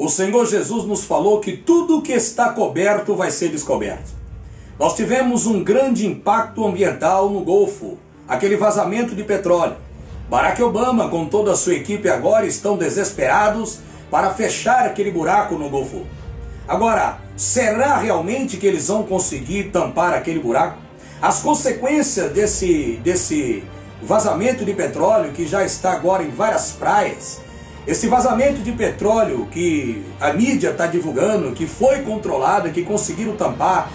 o Senhor Jesus nos falou que tudo que está coberto vai ser descoberto. Nós tivemos um grande impacto ambiental no Golfo, aquele vazamento de petróleo. Barack Obama, com toda a sua equipe agora, estão desesperados para fechar aquele buraco no Golfo. Agora, será realmente que eles vão conseguir tampar aquele buraco? As consequências desse vazamento de petróleo, que já está agora em várias praias, esse vazamento de petróleo que a mídia está divulgando, que foi controlado, que conseguiram tapar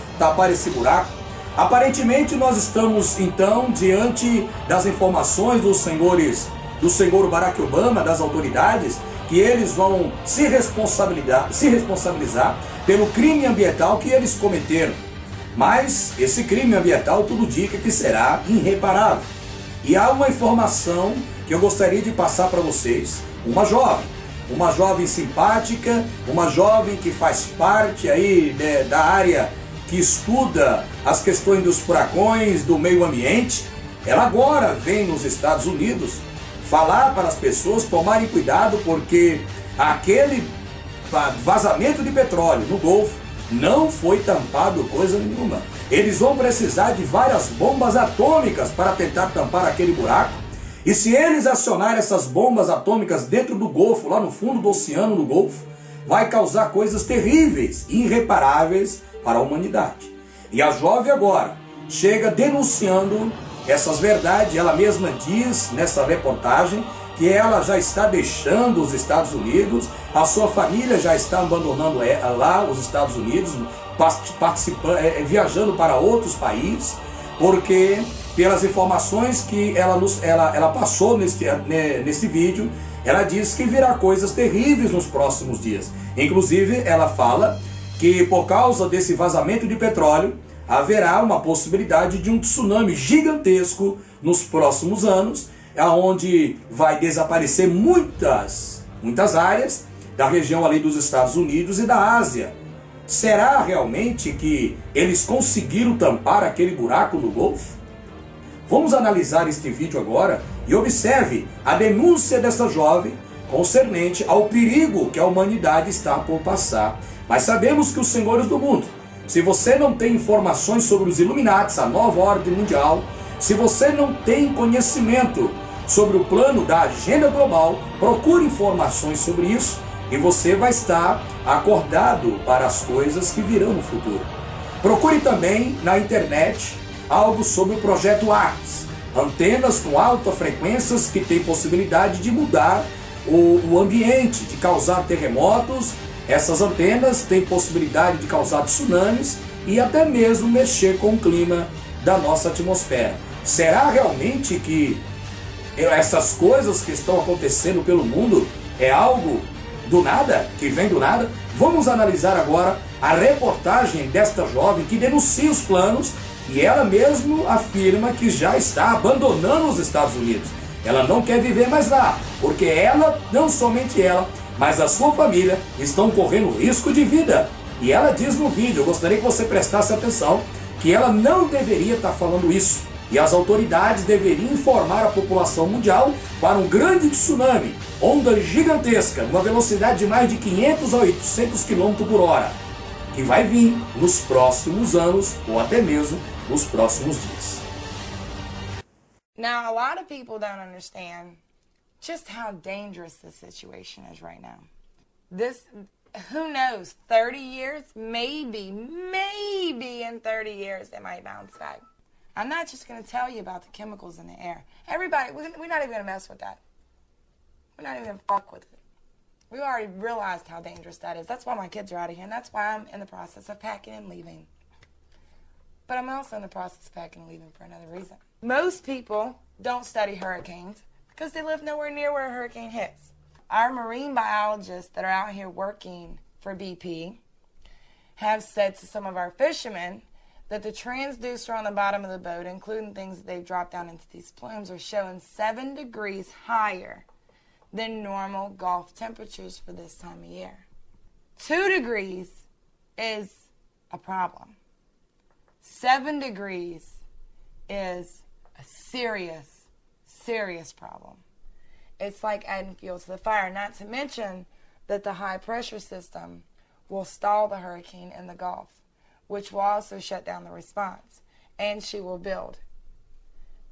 esse buraco, aparentemente nós estamos então diante das informações do senhor Barack Obama, das autoridades, que eles vão se responsabilizar pelo crime ambiental que eles cometeram. Mas esse crime ambiental tudo indica que será irreparável. E há uma informação que eu gostaria de passar para vocês. Uma jovem simpática, uma jovem que faz parte aí da área que estuda as questões dos furacões, do meio ambiente. Ela agora vem nos Estados Unidos falar para as pessoas tomarem cuidado, porque aquele vazamento de petróleo no Golfo não foi tampado coisa nenhuma. Eles vão precisar de várias bombas atômicas para tentar tampar aquele buraco. E se eles acionarem essas bombas atômicas dentro do Golfo, lá no fundo do oceano do Golfo, vai causar coisas terríveis, irreparáveis para a humanidade. E a jovem agora chega denunciando essas verdades. Ela mesma diz nessa reportagem que ela já está deixando os Estados Unidos, a sua família já está abandonando lá os Estados Unidos, viajando para outros países, porque pelas informações que ela passou nesse vídeo, ela diz que virá coisas terríveis nos próximos dias. Inclusive, ela fala que por causa desse vazamento de petróleo, haverá uma possibilidade de um tsunami gigantesco nos próximos anos, onde vai desaparecer muitas áreas da região ali dos Estados Unidos e da Ásia. Será realmente que eles conseguiram tampar aquele buraco no Golfo? Vamos analisar este vídeo agora e observe a denúncia dessa jovem concernente ao perigo que a humanidade está por passar. Mas sabemos que os senhores do mundo, se você não tem informações sobre os Illuminatis, a nova ordem mundial, se você não tem conhecimento sobre o plano da agenda global, procure informações sobre isso e você vai estar acordado para as coisas que virão no futuro. Procure também na internet algo sobre o projeto ARTS, antenas com altas frequências que têm possibilidade de mudar o ambiente, de causar terremotos. Essas antenas têm possibilidade de causar tsunamis e até mesmo mexer com o clima da nossa atmosfera. Será realmente que essas coisas que estão acontecendo pelo mundo é algo do nada, que vem do nada? Vamos analisar agora a reportagem desta jovem que denuncia os planos e ela mesmo afirma que já está abandonando os Estados Unidos. Ela não quer viver mais lá, porque ela, não somente ela, mas a sua família estão correndo risco de vida. E ela diz no vídeo, eu gostaria que você prestasse atenção, que ela não deveria estar falando isso. E as autoridades deveriam informar a população mundial para um grande tsunami, onda gigantesca, numa velocidade de mais de 500 a 800 km por hora, que vai vir nos próximos anos ou até mesmo nos próximos dias. Now, a lot of people don't understand just how dangerous this situation is right now. This, who knows, 30 years? Maybe in 30 years it might bounce back. I'm not just going to tell you about the chemicals in the air. Everybody, we're not even going to mess with that. We're not even going to fuck with it. We already realized how dangerous that is. That's why my kids are out of here, and that's why I'm in the process of packing and leaving. But I'm also in the process of packing and leaving for another reason. Most people don't study hurricanes because they live nowhere near where a hurricane hits. Our marine biologists that are out here working for BP have said to some of our fishermen that the transducer on the bottom of the boat, including things that they've dropped down into these plumes, are showing 7 degrees higher than normal Gulf temperatures for this time of year. 2 degrees is a problem. 7 degrees is a serious problem. It's like adding fuel to the fire, not to mention that the high pressure system will stall the hurricane in the Gulf, which will also shut down the response, and she will build.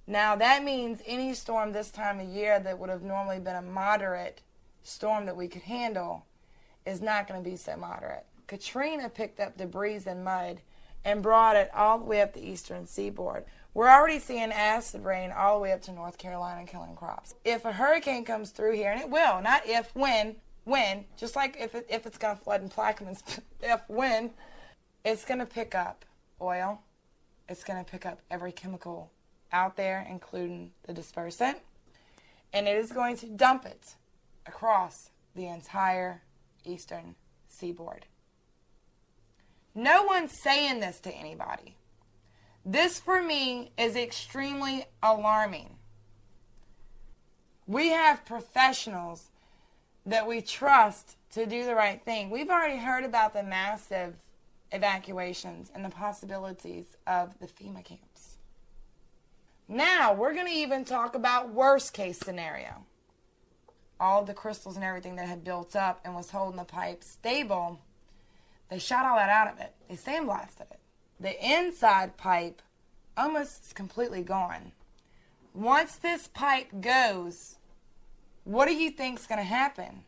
Now that means any storm this time of year that would have normally been a moderate storm that we could handle is not going to be so moderate. Katrina picked up debris and mud and brought it all the way up the eastern seaboard. We're already seeing acid rain all the way up to North Carolina killing crops. If a hurricane comes through here, and it will, not if, when, just like if it's going to flood in Plaquemines, if, when, it's going to pick up oil. It's going to pick up every chemical out there, including the dispersant, and it is going to dump it across the entire eastern seaboard. No one's saying this to anybody. This, for me, is extremely alarming. We have professionals that we trust to do the right thing. We've already heard about the massive evacuations and the possibilities of the FEMA camps. Now, we're going to even talk about worst case scenario. All of the crystals and everything that had built up and was holding the pipe stable, they shot all that out of it. They sandblasted it. The inside pipe almost completely gone. Once this pipe goes, what do you think is going to happen?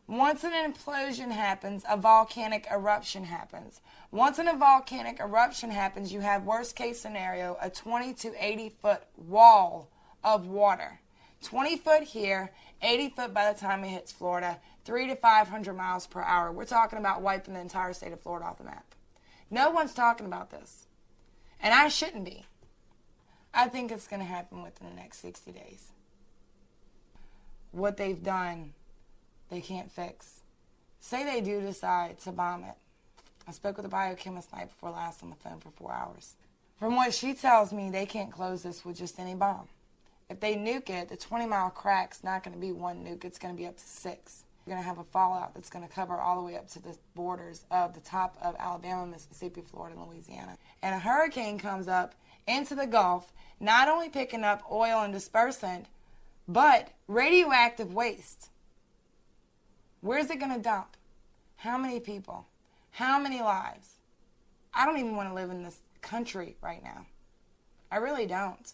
Once an implosion happens, a volcanic eruption happens. Once a volcanic eruption happens, you have worst case scenario, a 20 to 80 foot wall of water. 20 foot here, 80 foot by the time it hits Florida, 300 to 500 miles per hour. We're talking about wiping the entire state of Florida off the map. No one's talking about this. And I shouldn't be. I think it's going to happen within the next 60 days. What they've done, they can't fix. Say they do decide to bomb it. I spoke with a biochemist night before last on the phone for 4 hours. From what she tells me, they can't close this with just any bomb. If they nuke it, the 20-mile crack's not going to be one nuke. It's going to be up to 6. You're going to have a fallout that's going to cover all the way up to the borders of the top of Alabama, Mississippi, Florida, and Louisiana. And a hurricane comes up into the Gulf, not only picking up oil and dispersant, but radioactive waste. Where's it going to dump? How many people? How many lives? I don't even want to live in this country right now. I really don't.